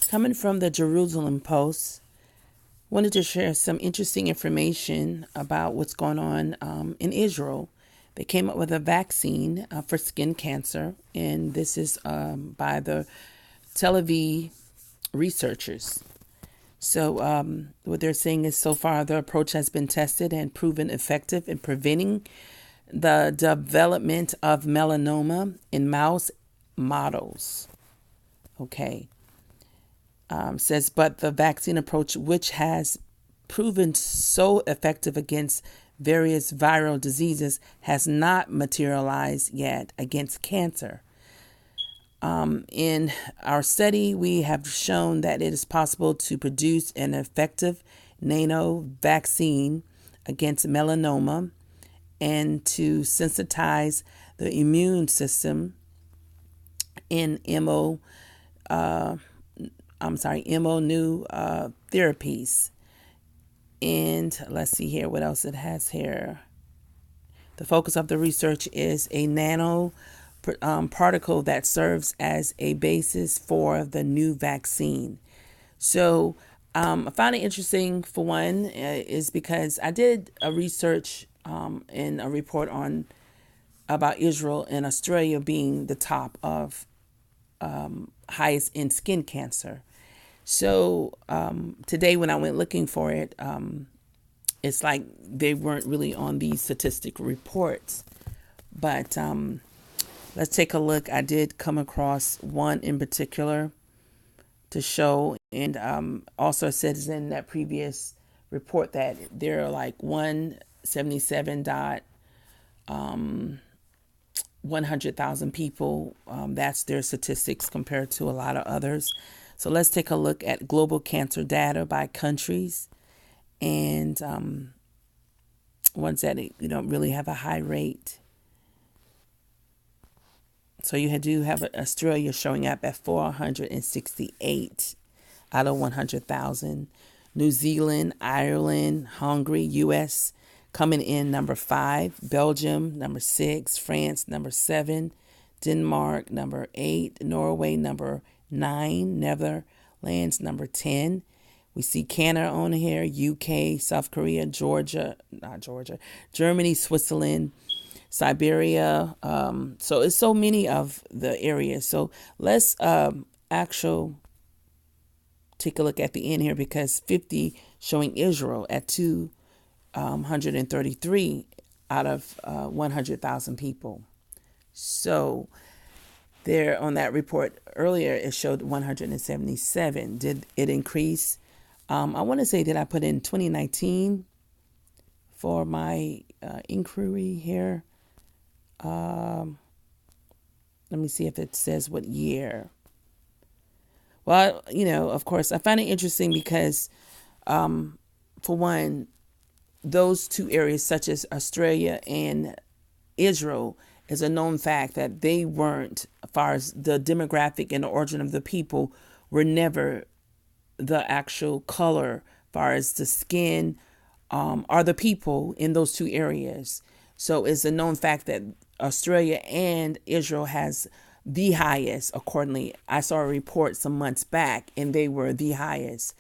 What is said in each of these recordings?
Coming from the Jerusalem Post, wanted to share some interesting information about what's going on in Israel. They came up with a vaccine for skin cancer, and this is by the Tel Aviv researchers. So, what they're saying is so far the approach has been tested and proven effective in preventing the development of melanoma in mouse models. Okay. Says, but the vaccine approach, which has proven so effective against various viral diseases, has not materialized yet against cancer. In our study, we have shown that it is possible to produce an effective nano vaccine against melanoma and to sensitize the immune system in new therapies. And let's see here what else it has here. The focus of the research is a nano particle that serves as a basis for the new vaccine. So I found it interesting, for one, is because I did a research in a report on about Israel and Australia being the top of highest in skin cancer. So today when I went looking for it, it's like they weren't really on these statistic reports. But let's take a look. I did come across one in particular to show, and also it says in that previous report that there are like 100,000 people. That's their statistics compared to a lot of others. So let's take a look at global cancer data by countries and ones that really have a high rate. So you do have Australia showing up at 468 out of 100,000. New Zealand, Ireland, Hungary, U.S. coming in number 5. Belgium, number 6. France, number 7. Denmark, number 8. Norway, number 9. Netherlands, number 10. We see Canada on here, UK, South Korea, Germany, Switzerland, Siberia. So it's so many of the areas. So let's take a look at the end here, because 50 showing Israel at 233 out of 100,000 people. So there on that report earlier, it showed 177. Did it increase? I want to say that I put in 2019 for my inquiry here. Let me see if it says what year. Well, of course, I find it interesting because, for one, those two areas, such as Australia and Israel, is a known fact that they weren't, as far as the demographic and the origin of the people, were never the actual color, as far as the skin, are the people in those two areas. So it's a known fact that Australia and Israel has the highest. Accordingly, I saw a report some months back and they were the highest.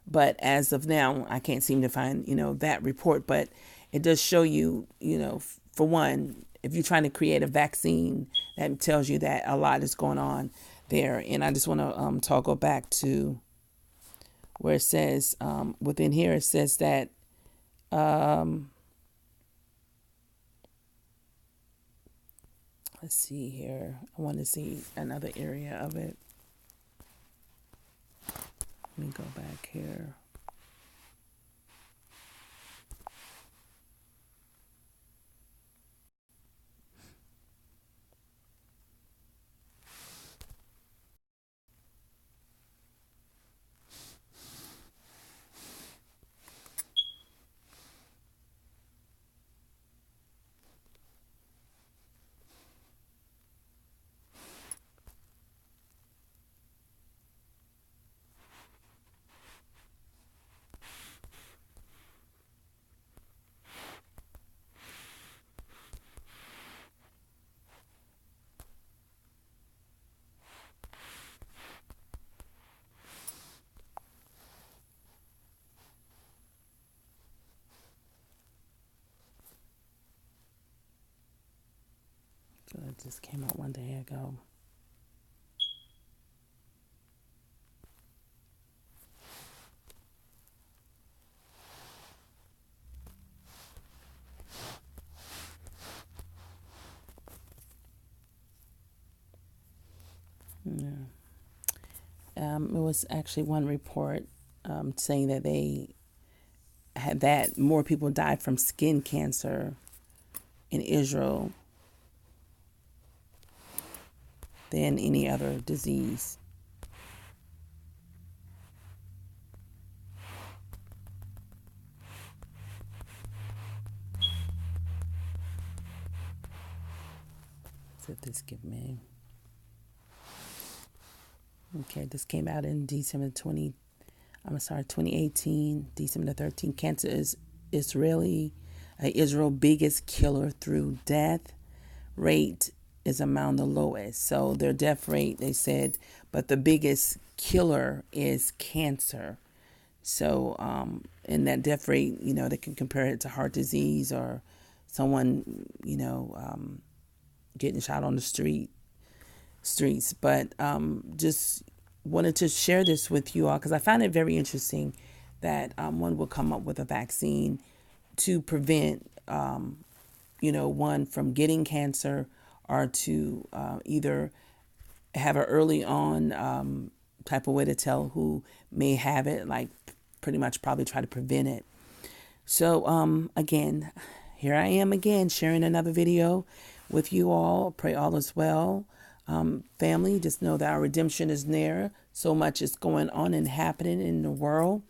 But as of now, I can't seem to find, that report. But it does show you, for one, if you're trying to create a vaccine, that tells you that a lot is going on there. And I just want to toggle back to where it says, within here, it says that let's see here. I want to see another area of it. Let me go back here. just came out one day ago. Yeah. It was actually one report saying that they had that more people died from skin cancer in Israel than any other disease. So this give me. Okay, this came out in 2018, December 13th. Cancer is Israel's biggest killer through death rate is among the lowest. So their death rate, they said, but the biggest killer is cancer. So, in that death rate, they can compare it to heart disease or someone, getting shot on the streets. But just wanted to share this with you all because I found it very interesting that one will come up with a vaccine to prevent, one from getting cancer or to either have an early on type of way to tell who may have it, like pretty much probably try to prevent it. So again, here I am again sharing another video with you all. Pray all is well. Family, just know that our redemption is near. So much is going on and happening in the world.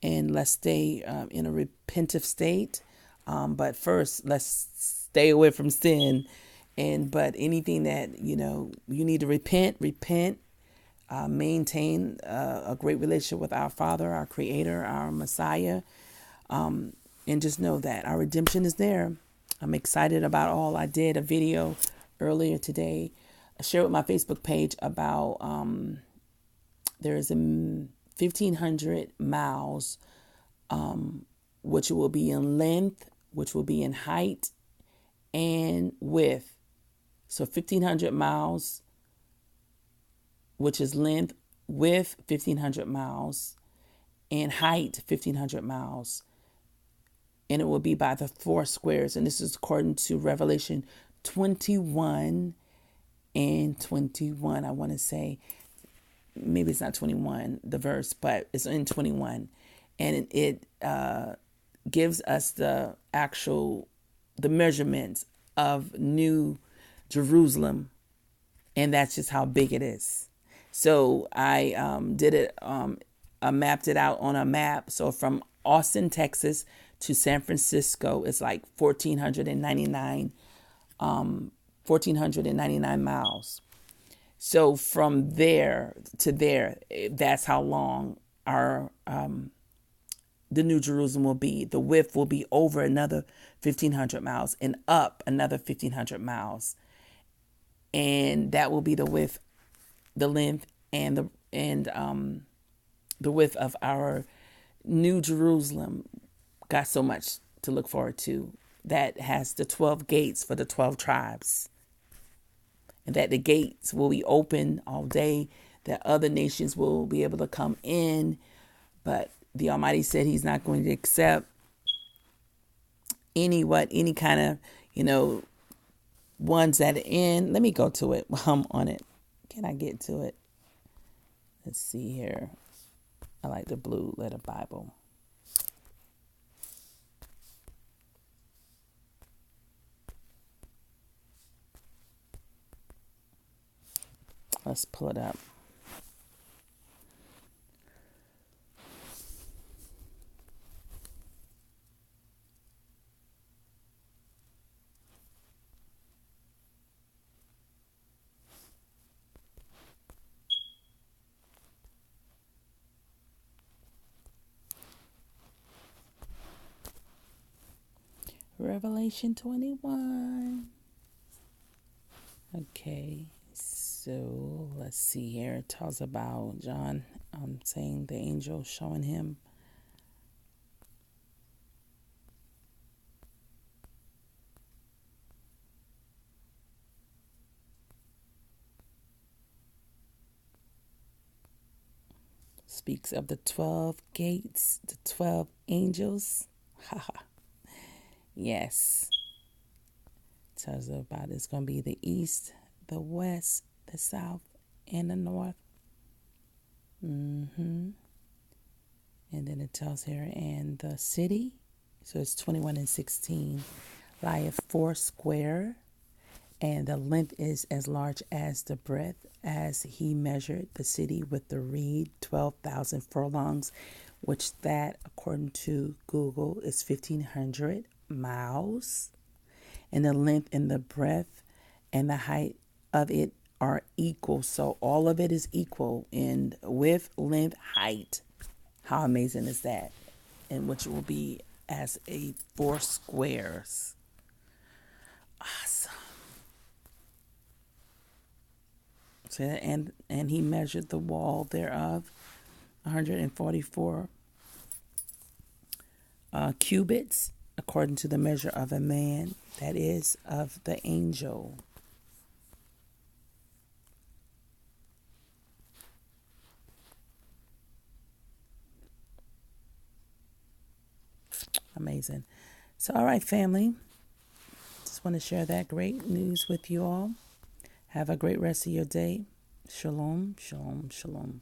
And let's stay in a repentive state. But first, let's stay away from sin. But anything that, you need to repent, maintain a great relationship with our Father, our Creator, our Messiah. And just know that our redemption is there. I'm excited about all. I did a video earlier today. I shared with my Facebook page about there's 1,500 miles, which will be in length, which will be in height and width. So 1,500 miles, which is length, width 1,500 miles, and height 1,500 miles. And it will be by the four squares. And this is according to Revelation 21 and 21. I want to say, maybe it's not 21, the verse, but it's in 21. And it gives us the measurements of New Jerusalem. And that's just how big it is. So I did it, I mapped it out on a map. So from Austin, Texas to San Francisco, it's like 1,499 miles. So from there to there, that's how long our the New Jerusalem will be. The width will be over another 1,500 miles and up another 1,500 miles. And that will be the width, the length, and the width of our New Jerusalem. Got so much to look forward to. That has the 12 gates for the 12 tribes. And that the gates will be open all day, that other nations will be able to come in. But the Almighty said he's not going to accept any kind of, ones that are in. Let me go to it while I'm on it. Can I get to it? Let's see here. I like the blue letter Bible. Let's pull it up. Revelation 21. Okay, so let's see here. It tells about John saying the angel showing him. speaks of the 12 gates, the 12 angels. Yes. Tells about it's going to be the east, the west, the south, and the north. And then it tells here, and the city, so it's 21 and 16, lieth 4 square, and the length is as large as the breadth, as he measured the city with the reed, 12,000 furlongs, which that, according to Google, is 1,500 miles. And the length and the breadth and the height of it are equal. So all of it is equal in width, length, height. How amazing is that? And which will be as a 4 squares. Awesome. So, and he measured the wall thereof 144 cubits, according to the measure of a man, that is, of the angel. Amazing. So, all right, family. Just want to share that great news with you all. Have a great rest of your day. Shalom, shalom, shalom.